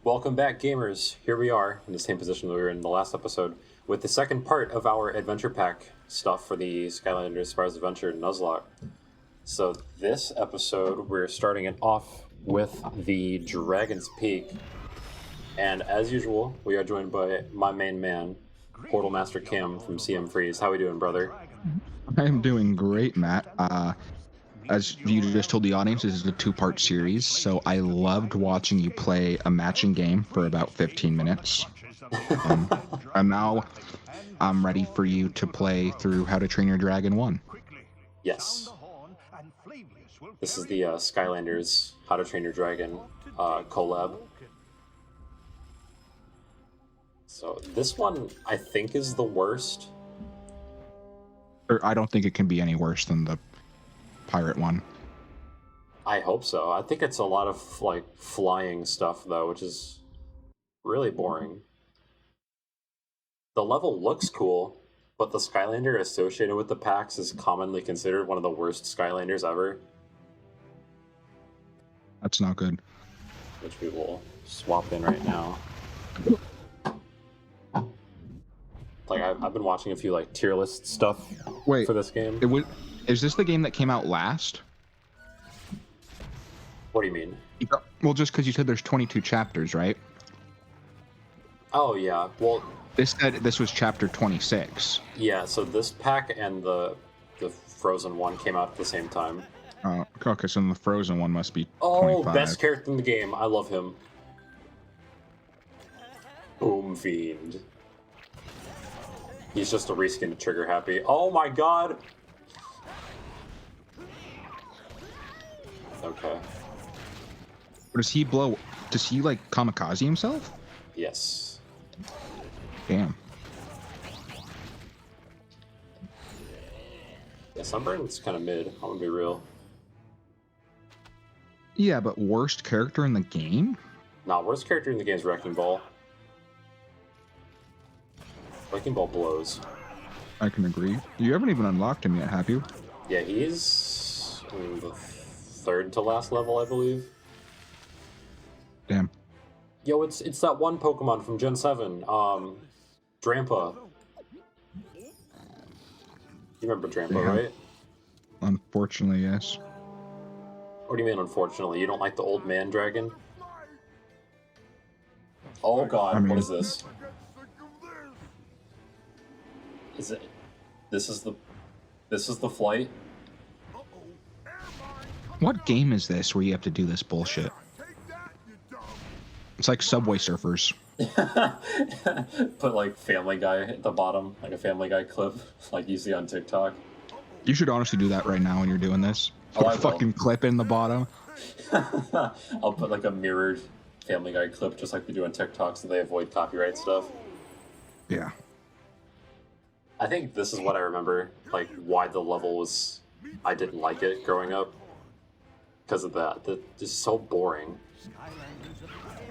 Welcome back, gamers. Here we are in the same position that we were in the last episode with the second part of our adventure pack stuff for the Skylanders Spyro's Adventure Nuzlocke. So this episode, we're starting it off with the Dragon's Peak. And as usual, we are joined by my main man, Portal Master Cam from CM Freeze. How we doing, brother? I'm doing great, Matt. As you just told the audience, this is a two-part series, so I loved watching you play a matching game for about 15 minutes. And now I'm ready for you to play through How to Train Your Dragon 1. Yes. This is the Skylanders How to Train Your Dragon collab. So this one, I think, is the worst. Or I don't think it can be any worse than the pirate one. I hope so. I think it's a lot of like flying stuff though, which is really boring. The level looks cool, but the Skylander associated with the packs is commonly considered one of the worst Skylanders ever. That's not good. Which we will swap in right now. Like I've been watching a few like tier list stuff for this game. Is this the game that came out last? What do you mean? Well, just because you said there's 22 chapters, right? Oh yeah. Well, this was chapter 26. Yeah. So this pack and the Frozen one came out at the same time. Okay, so the Frozen one must be. Oh, 25. Best character in the game. I love him. Boom Fiend. He's just a reskin to Trigger Happy. Oh my god! Okay. Does he like kamikaze himself? Yes. Damn. Yeah, Sunburn's kind of mid. I'm gonna be real. Yeah, but worst character in the game? Nah, worst character in the game is Wrecking Ball. Wrecking Ball blows. I can agree. You haven't even unlocked him yet, have you? Yeah, he's in the third to last level, I believe. Damn. Yo, it's that one Pokemon from Gen 7, Drampa. You remember Drampa, right? Unfortunately, yes. What do you mean, unfortunately? You don't like the old man dragon? Oh god, what is this? Is it... This is the flight? What game is this where you have to do this bullshit? It's like Subway Surfers. Put like Family Guy at the bottom, like a Family Guy clip, like you see on TikTok. You should honestly do that right now when you're doing this. Put a fucking clip in the bottom. I'll put like a mirrored Family Guy clip just like they do on TikTok so they avoid copyright stuff. Yeah. I think this is what I remember, like why the level was... I didn't like it growing up. Because of that. It's so boring.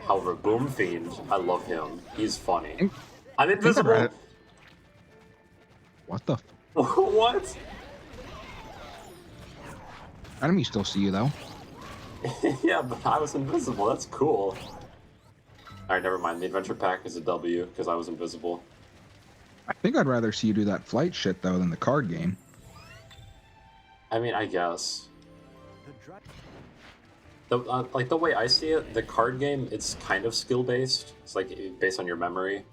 However, Boom Fiend, I love him. He's funny. I'm invisible! What the... What? Enemies still see you, though. Yeah, but I was invisible. That's cool. Alright, never mind. The adventure pack is a W, because I was invisible. I think I'd rather see you do that flight shit, though, than the card game. I mean, I guess. Like, the way I see it, the card game, it's kind of skill-based. It's, like, based on your memory.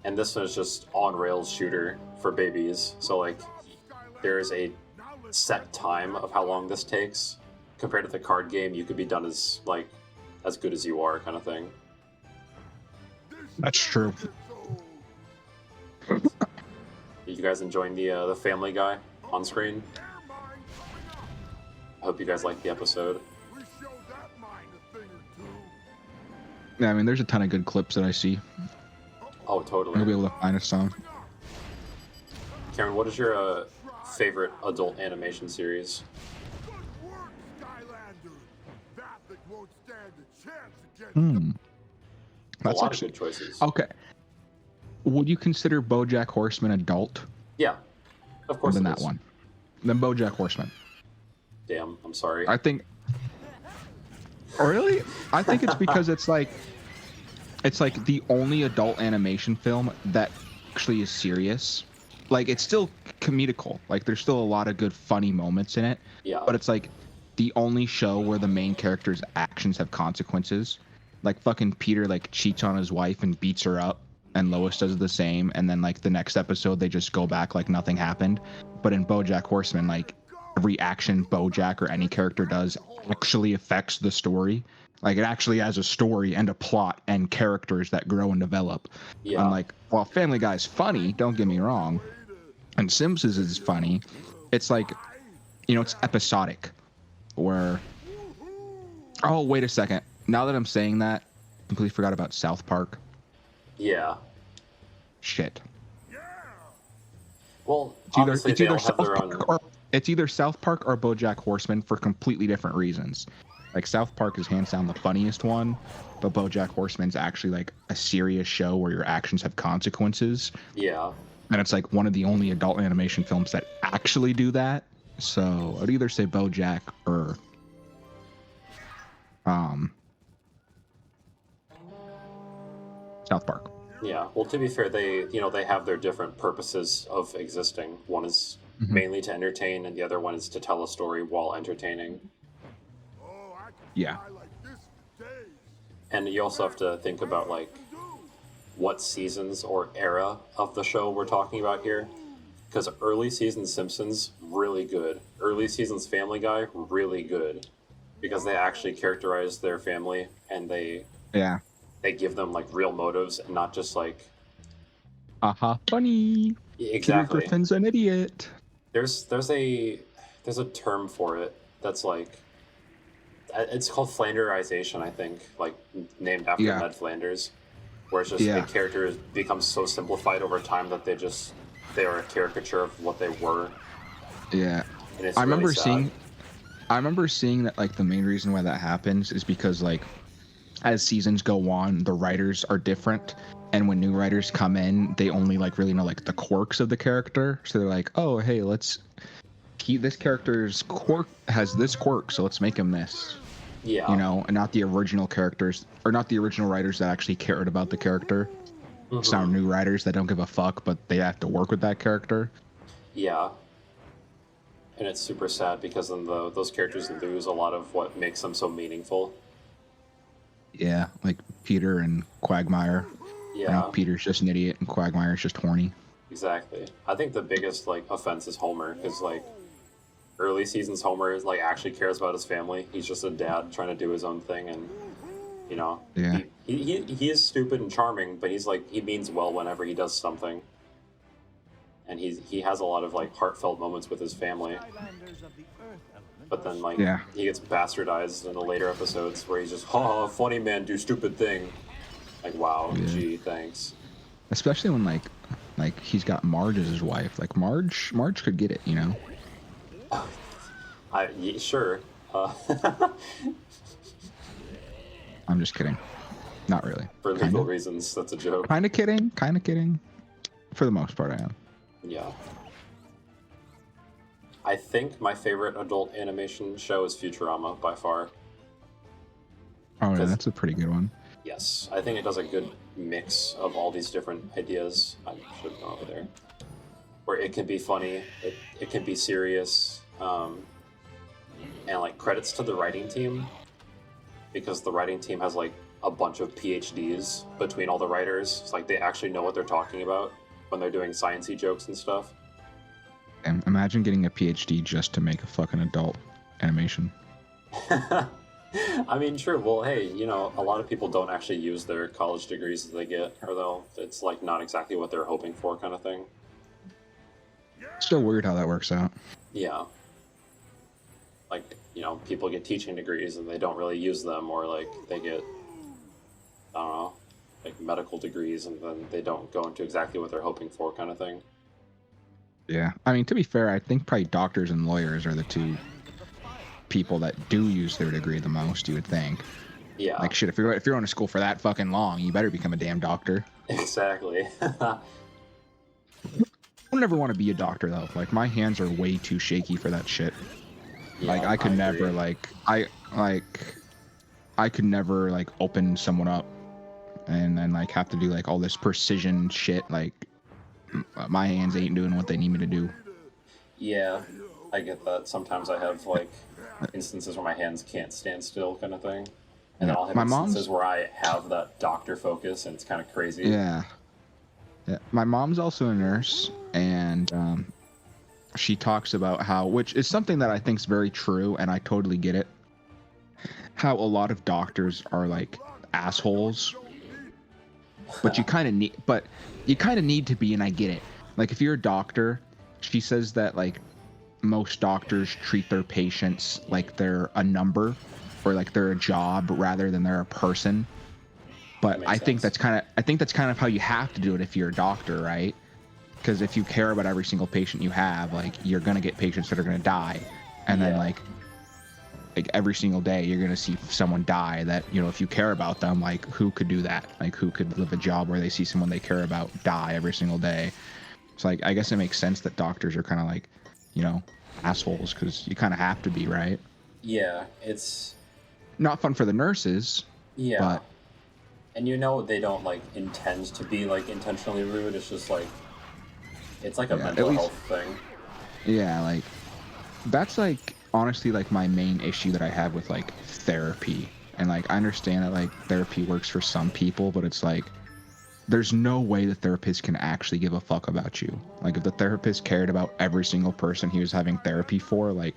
And this one is just on-rails shooter for babies. So, like, there is a set time of how long this takes. Compared to the card game, you could be done as, like, as good as you are, kind of thing. That's true. You guys enjoying the Family Guy on screen? I hope you guys liked the episode. Yeah, I mean, there's a ton of good clips that I see. Oh, totally. I'll be able to find a song. Cameron, what is your favorite adult animation series? That's a lot actually of good choices. Okay. Would you consider BoJack Horseman adult? Yeah, of course. Than that one. Then BoJack Horseman. Damn, I'm sorry. I think Really? I think it's because it's like the only adult animation film that actually is serious. Like it's still comedical. Like there's still a lot of good funny moments in it. Yeah. But it's like the only show where the main character's actions have consequences. Like fucking Peter like cheats on his wife and beats her up, and Lois does the same, and then like the next episode they just go back like nothing happened. But in BoJack Horseman, like every action BoJack or any character does actually affects the story. Like it actually has a story and a plot and characters that grow and develop. Yeah. Unlike, while Family Guy's funny, don't get me wrong, and Simpsons is funny, it's like, it's episodic. Where, oh wait a second, now that I'm saying that, I completely forgot about South Park. Yeah. Shit. Well, It's either South Park or BoJack Horseman for completely different reasons. Like South Park is hands down the funniest one, but BoJack Horseman's actually like a serious show where your actions have consequences. Yeah. And it's like one of the only adult animation films that actually do that. So I'd either say BoJack or South Park. Yeah. Well, to be fair, they have their different purposes of existing. One is mainly to entertain, and the other one is to tell a story while entertaining. Yeah. And you also have to think about like what seasons or era of the show we're talking about here. Because early season Simpsons, really good. Early seasons Family Guy, really good. Because they actually characterize their family and they give them like real motives and not just like funny. Exactly. Peter Griffin's an idiot. There's a term for it that's like, it's called Flanderization, I think, like named after Ned Flanders, where it's just the characters become so simplified over time that they are a caricature of what they were. Yeah. And it's I remember really sad. I remember seeing that like the main reason why that happens is because like as seasons go on, the writers are different, and when new writers come in, they only like really know like the quirks of the character. So they're like, oh hey, this character's quirk has this quirk, so let's make him this. Yeah. And not the original characters, or not the original writers that actually cared about the character. It's not new writers that don't give a fuck, but they have to work with that character. Yeah. And it's super sad because then those characters lose a lot of what makes them so meaningful. Yeah, like Peter and Quagmire. Yeah. Peter's just an idiot and Quagmire's just horny. Exactly. I think the biggest like offense is Homer, because like early seasons Homer like actually cares about his family. He's just a dad trying to do his own thing, and he is stupid and charming, but he's like, he means well whenever he does something. And he has a lot of like heartfelt moments with his family. But then like he gets bastardized in the later episodes where he's just, funny man, do stupid thing. Like, wow, gee, thanks. Especially when like he's got Marge as his wife. Like Marge could get it, Sure. I'm just kidding. Not really. For legal reasons, that's a joke. Kind of kidding. For the most part, I am. Yeah. I think my favorite adult animation show is Futurama, by far. Oh, yeah, that's a pretty good one. Yes, I think it does a good mix of all these different ideas. I should have gone over there. Where it can be funny, it can be serious, and like credits to the writing team, because the writing team has like a bunch of PhDs between all the writers. It's like they actually know what they're talking about when they're doing sciencey jokes and stuff. And imagine getting a PhD just to make a fucking adult animation. I mean, true. Well, hey, a lot of people don't actually use their college degrees that they get, or it's like not exactly what they're hoping for, kind of thing. Still weird how that works out. Yeah. Like, people get teaching degrees and they don't really use them, or like they get, I don't know, like medical degrees and then they don't go into exactly what they're hoping for, kind of thing. Yeah. I mean, to be fair, I think probably doctors and lawyers are the two people that do use their degree the most, you would think. Yeah. Like, shit, if you're going to school for that fucking long, you better become a damn doctor. Exactly. I would never want to be a doctor, though. Like, my hands are way too shaky for that shit. Yeah, like, I could never, agree. I could never like open someone up and then like have to do like all this precision shit. Like my hands ain't doing what they need me to do. Yeah, I get that. Sometimes I have like instances where my hands can't stand still, kind of thing, and then I'll have My instances mom's where I have that doctor focus, and it's kind of crazy. yeah. My mom's also a nurse, and she talks about how, which is something that I think is very true, and I totally get it. How a lot of doctors are like assholes, but you kind of need to be, and I get it. Like if you're a doctor, she says that like most doctors treat their patients like they're a number or like they're a job rather than they're a person. But I think that's kind of how you have to do it if you're a doctor, right? Because if you care about every single patient you have, like you're gonna get patients that are gonna die, and then like every single day you're gonna see someone die that, you know, if you care about them, like who could do that? Like who could live a job where they see someone they care about die every single day? So like I guess it makes sense that doctors are kind of like, you know, assholes because you kind of have to be, right? Yeah, it's not fun for the nurses. Yeah. But and you know they don't like intend to be like intentionally rude. It's just like it's like a mental health thing. Yeah, like that's like honestly like my main issue that I have with like therapy. And like I understand that like therapy works for some people, but it's like there's no way the therapist can actually give a fuck about you. Like if the therapist cared about every single person he was having therapy for, like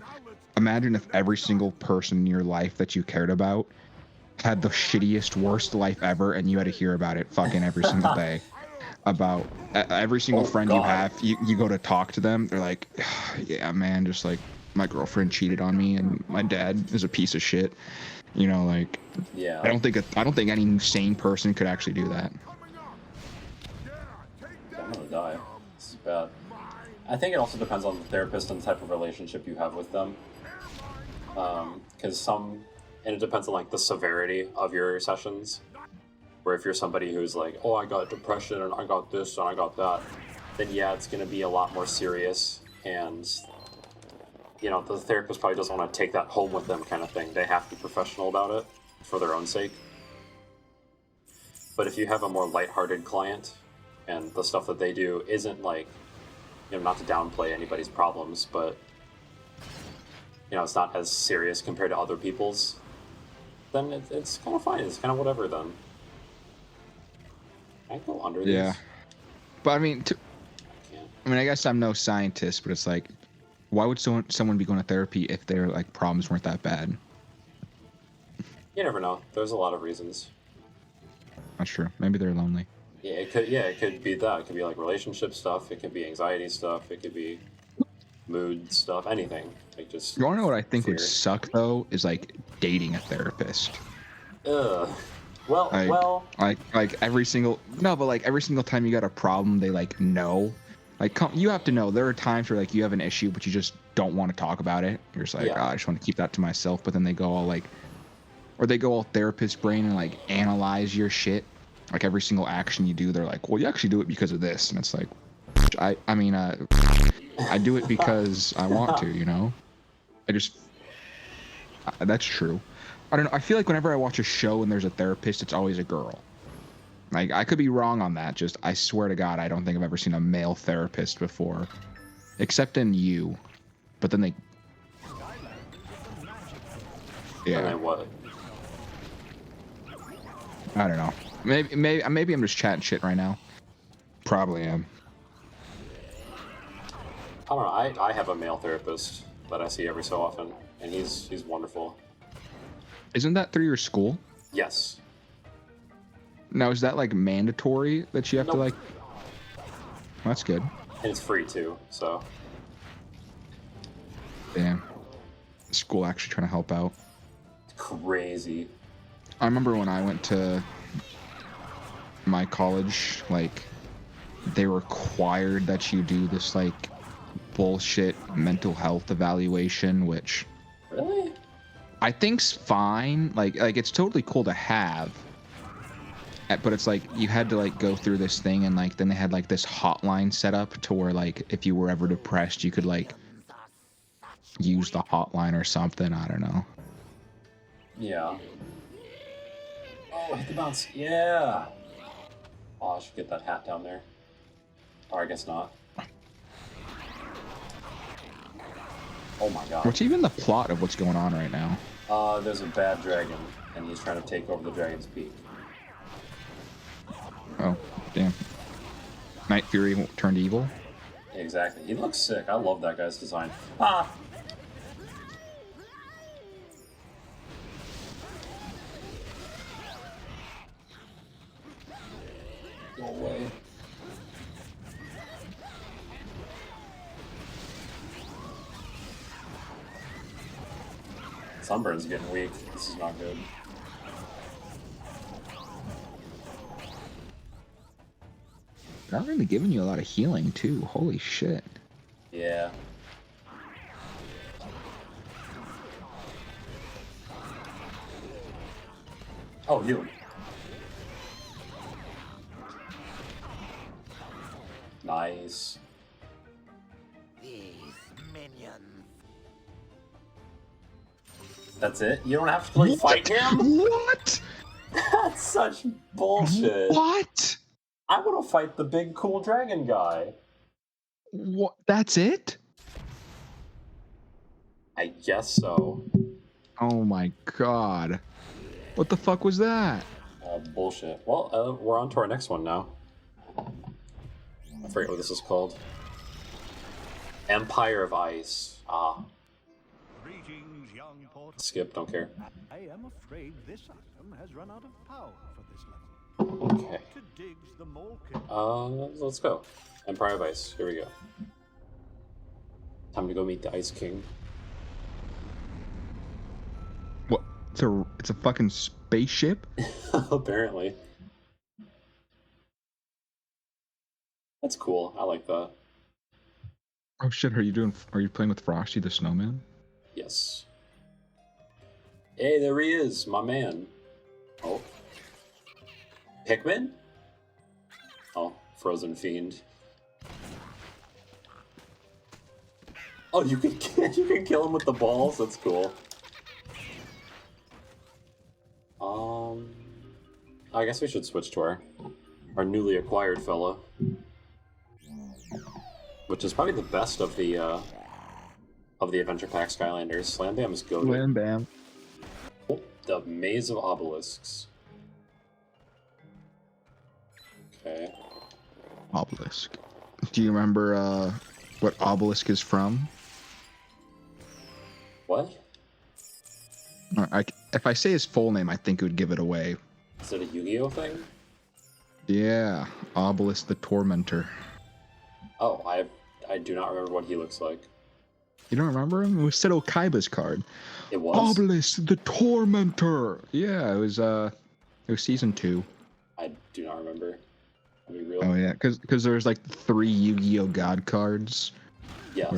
imagine if every single person in your life that you cared about had the shittiest, worst life ever, and you had to hear about it fucking every single day. About every single friend you have, you go to talk to them, they're like, yeah, man, just like my girlfriend cheated on me, and my dad is a piece of shit. You know, like, yeah. I don't think any sane person could actually do that. I'm gonna die. This is bad. I think it also depends on the therapist and the type of relationship you have with them. Because and it depends on like the severity of your sessions. Where if you're somebody who's like, oh, I got depression and I got this and I got that, then yeah, it's going to be a lot more serious. And, you know, the therapist probably doesn't want to take that home with them kind of thing. They have to be professional about it for their own sake. But if you have a more lighthearted client and the stuff that they do isn't like, you know, not to downplay anybody's problems, but, you know, it's not as serious compared to other people's, then it's kind of fine. It's kind of whatever then. I go under these. Yeah. But I mean, I guess I'm no scientist, but it's like, why would someone be going to therapy if their like problems weren't that bad? You never know. There's a lot of reasons. That's true. Maybe they're lonely. Yeah, it could be that. It could be like relationship stuff. It could be anxiety stuff. It could be mood stuff. Anything. Like just. You want to know what I think would suck though? Is like dating a therapist. Ugh. Like every single time you got a problem, they like know. Like you have to know there are times where like you have an issue, but you just don't want to talk about it. You're just like, I just want to keep that to myself. But then they go all like, or they go all therapist brain and like analyze your shit. Like every single action you do, they're like, well, you actually do it because of this, and it's like, I do it because I want to, you know. That's true. I don't know. I feel like whenever I watch a show and there's a therapist, it's always a girl. Like, I could be wrong on that. Just, I swear to God, I don't think I've ever seen a male therapist before. Except in You. But then they... Yeah. And then what? I don't know. Maybe I'm just chatting shit right now. Probably am. I don't know. I have a male therapist that I see every so often, and he's wonderful. Isn't that through your school? Yes. Now, is that like mandatory that you have to like? Well, that's good. And it's free too, so. Damn. School actually trying to help out. Crazy. I remember when I went to my college, like, they required that you do this like bullshit mental health evaluation, which Really? I think's fine. Like it's totally cool to have. But it's like you had to like go through this thing, and like then they had like this hotline set up to where like if you were ever depressed, you could like use the hotline or something. I don't know. Yeah. Oh, hit the bounce. Yeah. Oh, I should get that hat down there. Or I guess not. Oh my god. What's even the plot of what's going on right now? There's a bad dragon, and he's trying to take over the dragon's peak. Oh, damn. Night Fury turned evil? Exactly. He looks sick. I love that guy's design. Ah! Go away. Sunburn's getting weak. This is not good. Not really giving you a lot of healing, too. Holy shit. Yeah. Oh, healing. Nice. These minions. That's it? You don't have to really fight him? What? That's such bullshit. What? I want to fight the big cool dragon guy. What? That's it? I guess so. Oh my god. What the fuck was that? Bullshit. Well, we're on to our next one now. I forget what this is called. Empire of Ice. Ah. Greetings, young porter. Skip, don't care. I am afraid this item has run out of power for this level. Okay. To digs the mole kit. Let's go. Empire of Ice. Here we go. Time to go meet the Ice King. What? It's a fucking spaceship? Apparently. That's cool. I like that. Oh shit, are you playing with Frosty the Snowman? Yes. Hey, there he is, my man. Oh. Pikmin? Oh, Frozen Fiend. Oh, you can kill him with the balls? That's cool. I guess we should switch to our newly acquired fella. Which is probably the best of the Adventure Pack Skylanders. Slam Bam is goated. Slam Bam. Oh, the Maze of Obelisks. Okay. Obelisk. Do you remember what Obelisk is from? What? If I say his full name, I think it would give it away. Is it a Yu-Gi-Oh thing? Yeah, Obelisk the Tormentor. Oh, I do not remember what he looks like. You don't remember him? It was Seto Kaiba's card. It was? Obelisk the Tormentor. Yeah, it was season 2. I do not remember. I'll be real. Oh yeah, because there's like 3 Yu-Gi-Oh God cards. Yes.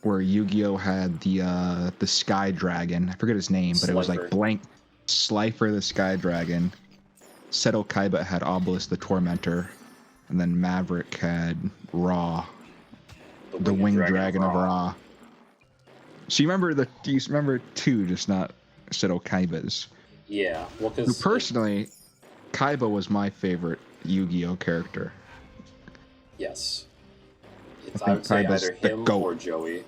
Where Yu-Gi-Oh had the Sky Dragon. I forget his name, but it was like blank Slifer the Sky Dragon. Seto Kaiba had Obelisk the Tormentor, and then Maverick had Ra, the Winged Dragon of Ra. So you remember 2, just not Seto Kaiba's. Yeah, well, because personally, Kaiba was my favorite Yu-Gi-Oh character. Yes. I I would say Kaiba's either the him GOAT. or Joey.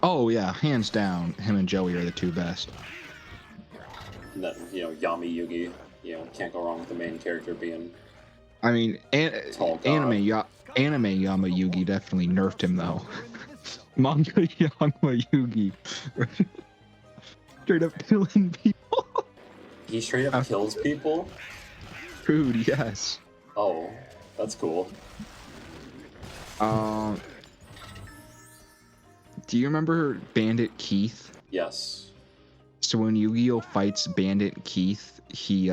Oh yeah, hands down, him and Joey are the 2 best. And then, Yami Yugi. Can't go wrong with the main character being... I mean, Tall God. anime Yama Yugi definitely nerfed him though. Manga Yama Yugi, straight up killing people. He straight up kills people? Dude, yes. Oh, that's cool. Do you remember Bandit Keith? Yes. So when Yu-Gi-Oh fights Bandit Keith, he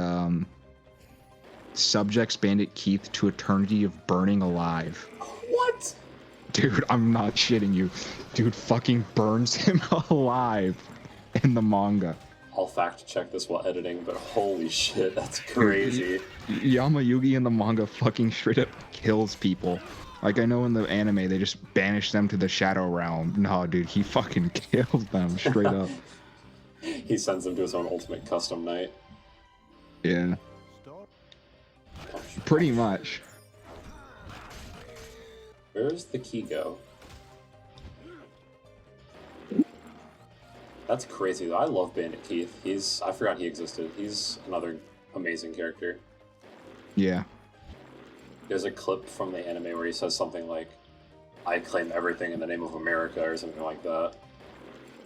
subjects Bandit Keith to eternity of burning alive. What? Dude, I'm not shitting you. Dude fucking burns him alive in the manga. I'll fact check this while editing, but holy shit, that's crazy. Yama Yugi in the manga fucking straight up kills people. Like, I know in the anime they just banish them to the Shadow Realm. No, dude, he fucking kills them straight up. He sends them to his own ultimate custom night. Yeah, Store pretty much. Where's the key go? That's crazy though. I love Bandit Keith. I forgot he existed. He's another amazing character. Yeah. There's a clip from the anime where he says something like, "I claim everything in the name of America," or something like that.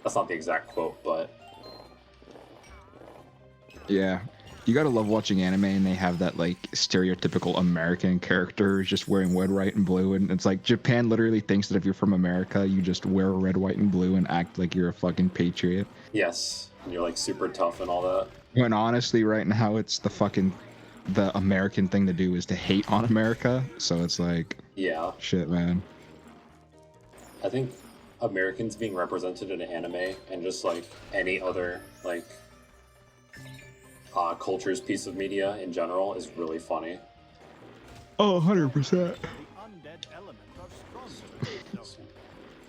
That's not the exact quote, but Yeah. You gotta love watching anime and they have that like stereotypical American character just wearing red, white, and blue, and it's like Japan literally thinks that if you're from America, you just wear red, white, and blue and act like you're a fucking patriot. yes, and you're like super tough and all that. When honestly, right now, it's the American thing to do is to hate on America. So it's like, Yeah, shit, man. I think Americans being represented in anime and just like any other like culture's piece of media in general is really funny. Oh, 100%. the undead element are stronger.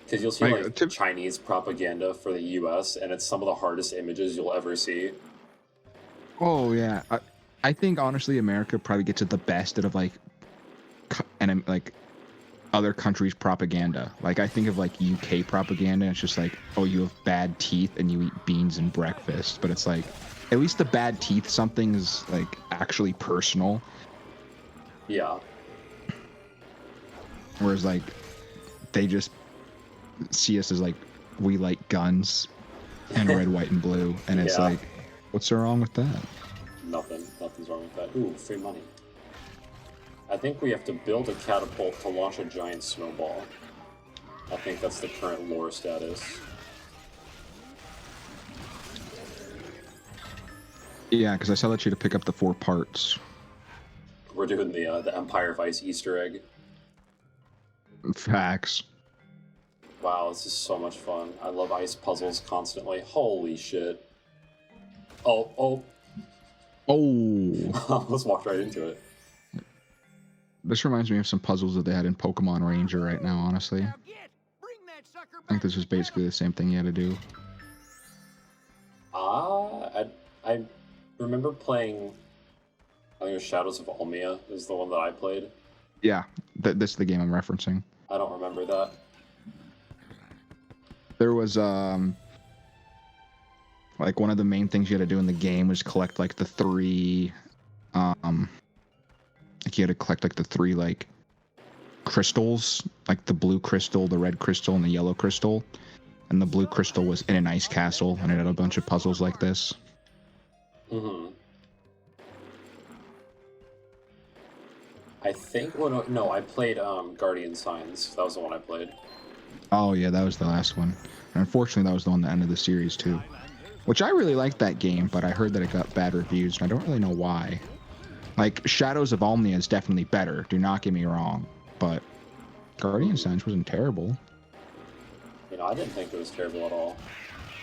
Because you'll see Like, like Chinese propaganda for the U.S. and it's some of the hardest images you'll ever see. Oh, yeah. I think, honestly, America probably gets it the best out of, like, like, other countries' propaganda. Like, I think of, like, UK propaganda, and it's just like, oh, you have bad teeth and you eat beans and breakfast. But it's like, at least the bad teeth, something is, like, actually personal. Yeah. Whereas, like, they just see us as, like, we like guns and red, white, and blue. And it's Yeah. like, what's so wrong with that? Nothing's wrong with that. Ooh, free money. I think we have to build a catapult to launch a giant snowball. I think that's the current lore status. Yeah, because I saw that you had to pick up the 4 parts. We're doing the Empire of Ice Easter egg. Facts. Wow, this is so much fun. I love ice puzzles constantly. Holy shit. Oh. Oh. Let's walk right into it. This reminds me of some puzzles that they had in Pokemon Ranger right now, honestly. I think this is basically the same thing you had to do. I remember playing, I think it was Shadows of Olmia is the one that I played. Yeah, this is the game I'm referencing. I don't remember that. There was, like, one of the main things you had to do in the game was collect, like, the 3, like, you had to collect, like, the 3, like, crystals, like the blue crystal, the red crystal, and the yellow crystal. And the blue crystal was in an ice castle, and it had a bunch of puzzles like this. Mm-hmm. I think, well, no, I played Guardian Signs. That was the one I played. Oh, yeah, that was the last one. And unfortunately, that was the one that ended the series, too. Which I really liked that game, but I heard that it got bad reviews, and I don't really know why. Like, Shadows of Omnia is definitely better, do not get me wrong, but Guardian Signs wasn't terrible. You know, I didn't think it was terrible at all.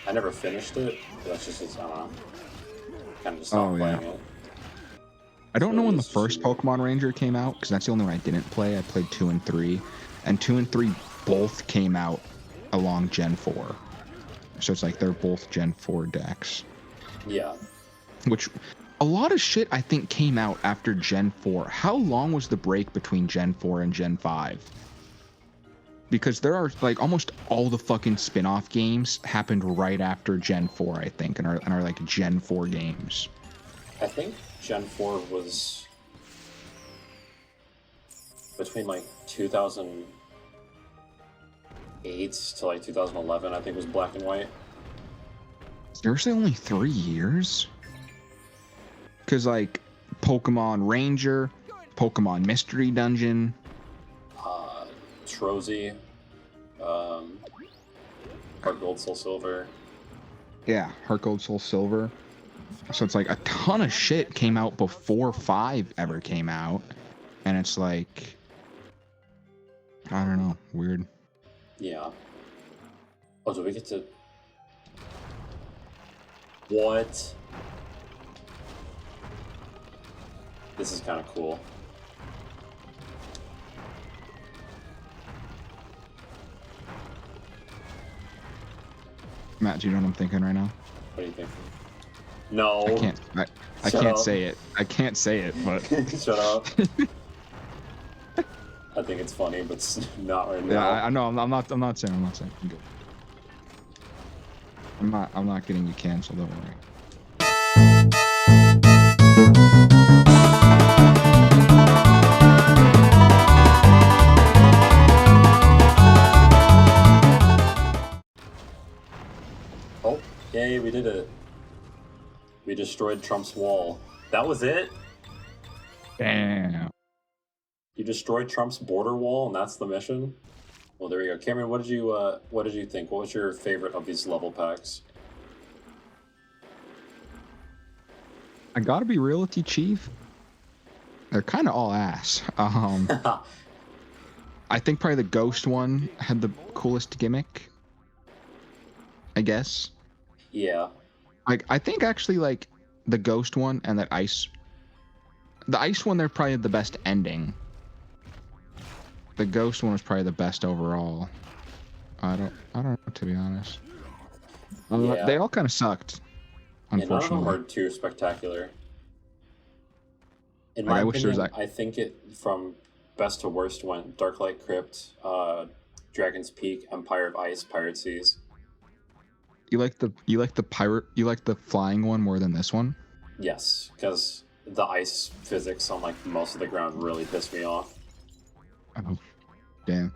I never finished it, but that's just, kind of just stopped playing it. I don't So know when the it's first cheaper. Pokemon Ranger came out, because that's the only one I didn't play. I played 2 and 3, and 2 and 3 both came out along Gen 4. So it's like they're both Gen 4 decks. Yeah. Which, a lot of shit I think came out after Gen 4. How long was the break between Gen 4 and Gen 5? Because there are, like, almost all the fucking spin-off games happened right after Gen 4, I think, and are like Gen 4 games. I think Gen 4 was between like 2008 to like 2011, I think was Black and White. Seriously, only 3 years? Because, like, Pokemon Ranger, Pokemon Mystery Dungeon, Trozy, Heart Gold, Soul Silver. yeah, Heart Gold, Soul Silver. So it's like a ton of shit came out before 5 ever came out. And it's like, I don't know, weird. Yeah. Oh, do we get to... What? This is kind of cool. Matt, do you know what I'm thinking right now? What do you think? No. I can't. I Shut can't up. say it. I can't say it, but Shut up. I think it's funny, but it's not right yeah, now. I know. I'm not saying. I'm good. I'm not getting you canceled. Don't worry. Oh, yay, we did it. We destroyed Trump's wall. That was it? Damn. You destroyed Trump's border wall, and that's the mission? Well, there we go. Cameron, what did you think? What was your favorite of these level packs? I gotta be real with you, Chief. They're kind of all ass. I think probably the ghost one had the coolest gimmick. I guess. Yeah. Like, I think actually, like, the ghost one and the ice one, they're probably the best ending. The ghost one was probably the best overall. I don't know, to be honest. Yeah. They all kind of sucked, Yeah, none of them unfortunately. are too spectacular. In Like, my I wish there was opinion, that. I think it from best to worst went Darklight Crypt, Dragon's Peak, Empire of Ice, Pirate Seas. You like the flying one more than this one? Yes, because the ice physics on like most of the ground really pissed me off. Oh, damn.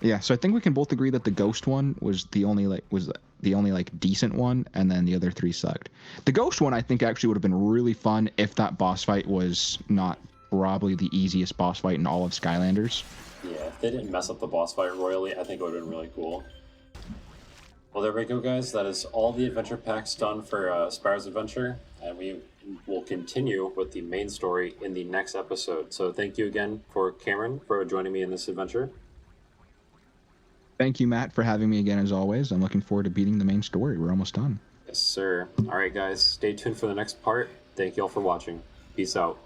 Yeah, so I think we can both agree that the ghost one was the only decent one, and then the other three sucked. The ghost one I think actually would have been really fun if that boss fight was not probably the easiest boss fight in all of Skylanders. Yeah, if they didn't mess up the boss fight royally, I think it would have been really cool. Well, there we go, guys. That is all the adventure packs done for Spyro's Adventure, and we will continue with the main story in the next episode. So thank you again for Cameron for joining me in this adventure. Thank you, Matt, for having me again as always. I'm looking forward to beating the main story. We're almost done. Yes, sir. All right, guys. Stay tuned for the next part. Thank you all for watching. Peace out.